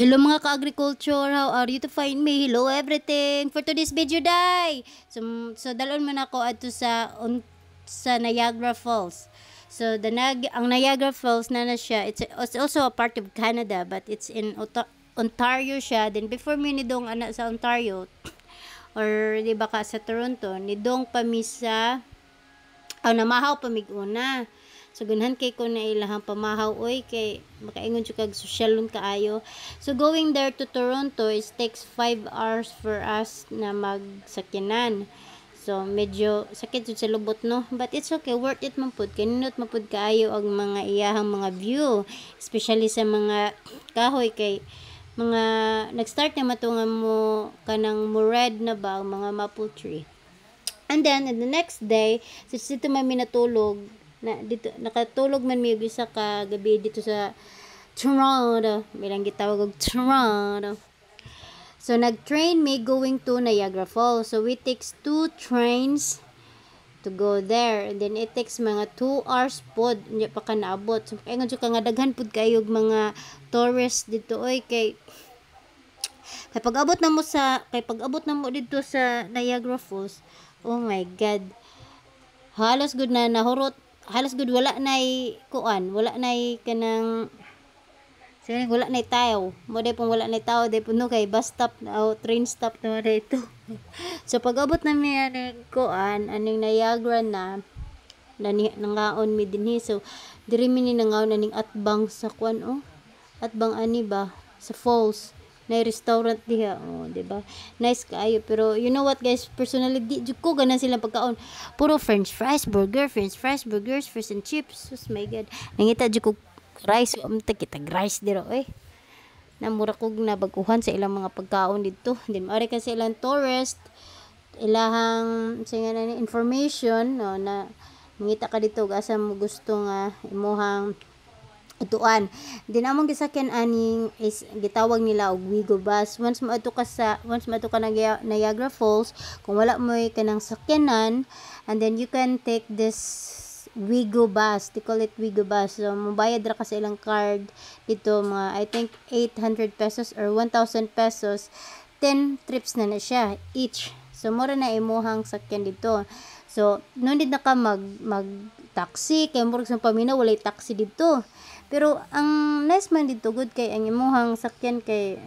Hello mga ka-agriculture, how are you to find me? Hello everything for today's video day. So dalon man ako adto sa Niagara Falls. So ang Niagara Falls na siya. It's also a part of Canada but it's in Ontario siya. Then before mi nidong ana sa Ontario or di ba ka sa Toronto, nidong pa mi sa namahaw pa mig-una. So ganahan kay ko na ilahang pamahaw oy kay makaingon jud kag sosyalon kaayo. So going there to Toronto is takes 5 hours for us na magsakyanan. So medyo sakit jud sa lubot no, but it's okay, worth it man pud kay nindot man pud kaayo ang mga iyahang mga view, especially sa mga kahoy kay mga nag-start na matungan mo kanang mo red na ba ang mga maple tree. And then in the next day, since dito man minatulog na dito nakatulog man mi isa ka gabi dito sa Toronto, bilang gitawag og Toronto. So nag-train me going to Niagara Falls. So we takes 2 trains to go there, and then it takes mga 2 hours pod nya pa ka naabot. So kay nga nga daghan pud kayo mga tourists dito oy kay pag-abot na mo dito sa Niagara Falls, oh my god, halos good na nahurot, halos good wala nay kuan, wala nay kanang sige wala nay tayo mo day pong wala nay tao day puno kay bus stop o train stop na dito. So pag-abot na mi ani kuan aning Niagara na nangaon mi dinhi. So diri mi ni nangaon aning atbang sa kuan atbang ani ba sa falls na restaurant diha, di ba? Nice kaayo, pero you know what guys, personally di jud ko ganan silang pagkaon, puro french fries, burgers, fish and chips. Oh my god, nangita jud ko rice, kita rice diro namura kog nabaguhan sa ilang mga pagkaon dito. Then mari ka sa ilang tourist, ilahang singa na information no, na mangita ka dito asa mo gusto nga imuhang utuan. Din among gisakyan aning is gitawag nila og Wigo bus. Once mo ka Niagara Falls, kung wala mo kanang sakyanan, and then you can take this Wigo bus. They call it Wigo bus. So mobayad ra ka sa ilang card dito mga I think 800 pesos or 1,000 pesos. 10 trips na siya each. So mura na imuhang sakyan dito. So no need na ka mag taxi kay murag sa paminaw walay taxi dito. Pero ang nice man dito good kay ang imuhang sakyan kay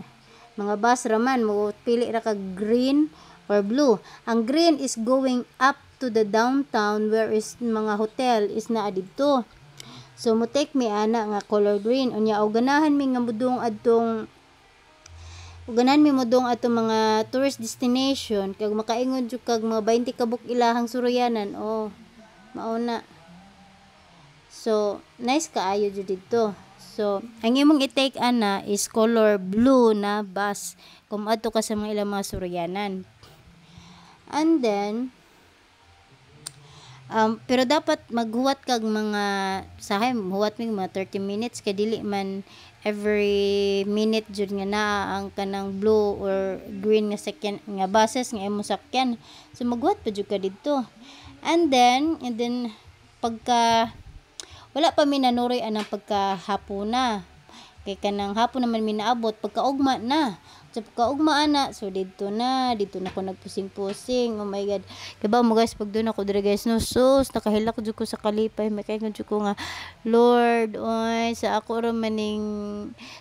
mga bus raman mo pili ra ka green or blue. Ang green is going up to the downtown where is mga hotel is naa dito. So mo take me ana nga color green unya og ganahan mi nga mudong adtong mga tourist destination kay makaingon jud kag mga 20 kabuk ilahang suroyanan mao na. So nice kaayo jud dito. So ang imong i-take ana is color blue na bus kung adto ka sa mga ilang mga suryanan. And then pero dapat maghuwat kag mga sahay huwat mi mga 30 minutes kay dili man every minute jud nga naa ang kanang blue or green nga sakyan nga buses nga imong sakyan. So maghuwat pa jud ka dito. And then pagka wala pa mi nanuroy anang pagkahapon na. Kay kanang hapon naman mi naabot pagkaugma na. So pagkaugma ana, so dito na ko nagpusing-pusing. Oh my god. Kay ba mo guys pag doon ako dire guys no sus nakahilak jud ko sa kalipay, may kay jud ko nga Lord, oy sa ako ra maning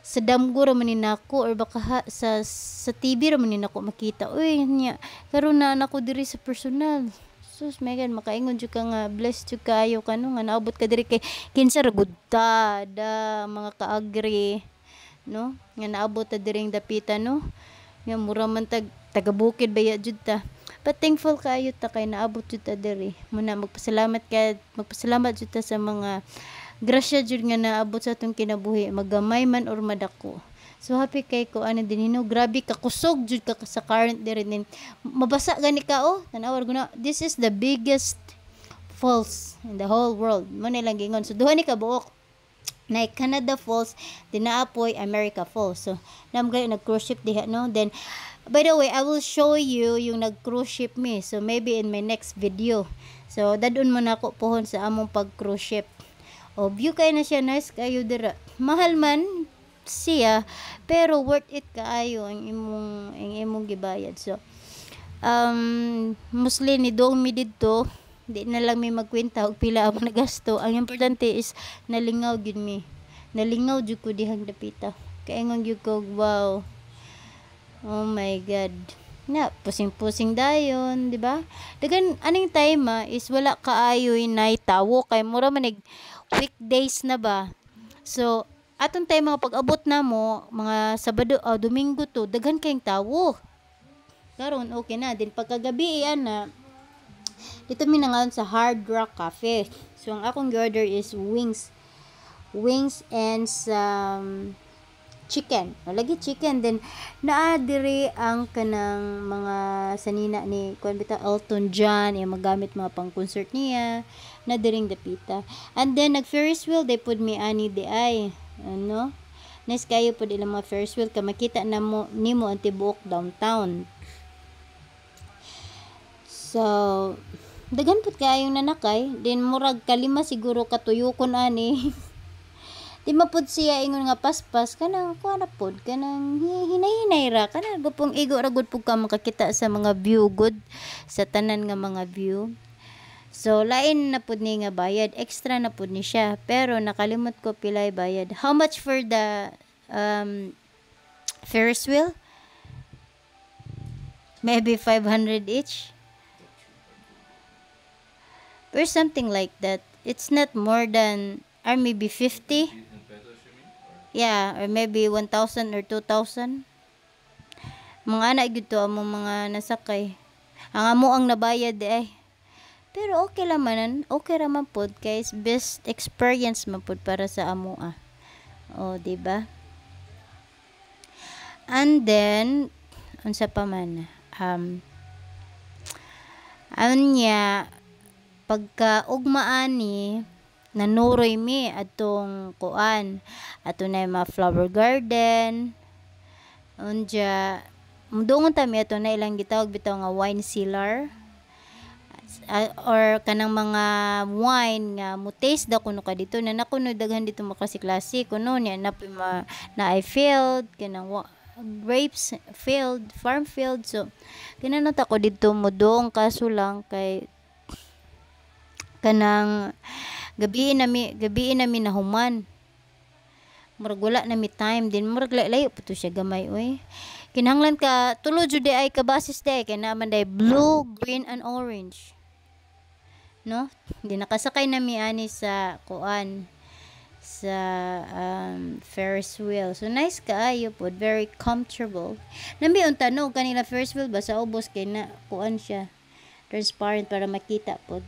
sa damgo ra manin nako or baka sa TV ra manin nako makita. Oy nya karon na nako diri sa personal. Sus Megan makaingon jud ka nga blessed jud kayo kanu nga naabot ka diri kay kinsa ra gud ta mga kaagri no nga naabot ta diring dapita no nga mura man taga-bukid baya jud ta, but thankful kaayo ta kay naabot jud ta diri. Muna magpasalamat jud ta sa mga grasya jud nga naabot sa atong kinabuhi magamay man or madako. So happy kay ko ano din grabe ka kusog jud ka sa current dire din mabasa gani ka tanawar guna. This is the biggest falls in the whole world mo nilang gingon. So duha ni ka buok na Canada Falls dinaapoy America Falls. So namgay nag cruise ship diha no. Then by the way I will show you yung nag cruise ship me, so maybe in my next video. So dadun mo na ako pohon sa among pag cruise ship. View kay na siya nice kayo dira. Mahal man siya, pero worth it kaayo ang imong gibayad. So mostly ni dong mi didto, di na lang may magkwenta og pila ang nagasto. Ang importante is nalingaw gyud mi, nalingaw jud ko dihang dapita, kaingon gyud ko, wow, oh my god, na pusing-pusing dayon, di ba? Dagan aning time is wala kaayoy nay tawo, kay mura man weekdays na ba. So atong time mga pag-abot na mo mga Sabado o Domingo to, daghan kayong tawo. Karon okay na din pagkagabi na dito mi nangaon sa Hard Rock Cafe. So ang akong order is wings and some chicken. Lagi chicken, then naa diri ang kanang mga sanina ni kuan bita Elton John, yung magamit mga pang concert niya na diring dapita. And then nag Ferris wheel they put me ani di ay ano, nice kayo pud ilang mga Ferris wheel ka makita na mo nimo ang tibuok downtown. So dagan pud kayong nanakay, then murag kalima siguro katuyukon ani. Di mapud siya ingon nga paspas kanang kuana pod kanang hinay-hinay ra kanang gupong igo ra gud pud ka makakita sa mga view good sa tanan nga mga view. So lain na pud ni nga bayad, extra na pud ni siya, pero nakalimot ko pilay bayad. How much for the Ferris wheel? Maybe 500 each, or something like that. It's not more than, or maybe 50. Yeah, or maybe 1,000 or 2,000. Mga anak gyud to among mga nasakay. Ang amo ang nabayad ay. Pero okay lang man, okay ra man pod, guys. Best experience man pod para sa amo Oh, di ba? And then unsa pa man anya pagka ugmaan ni nanuroy mi atong kuan, ato na mga flower garden unja mudungon ta mi ato na ilang gitawag bitaw nga wine cellar, or kanang mga wine nga mo taste da kuno ka dito na nakuno daghan dito makasi-klase kuno niya na I field kanang grapes field, farm field. So kinanot ako dito mudong, kaso lang kay kanang gabi na mi nahuman, murag wala na mi time, din murag layo pa to siya gamay oy. Kinahanglan ka tulo jud ay kabasis day kay naman day blue, green and orange, no? Di nakasakay na mi ani sa kuan sa Ferris wheel. So nice kaayo pod, very comfortable. Nami ang tanog kanila Ferris wheel ba sa ubos kay na kuan siya transparent para makita pod.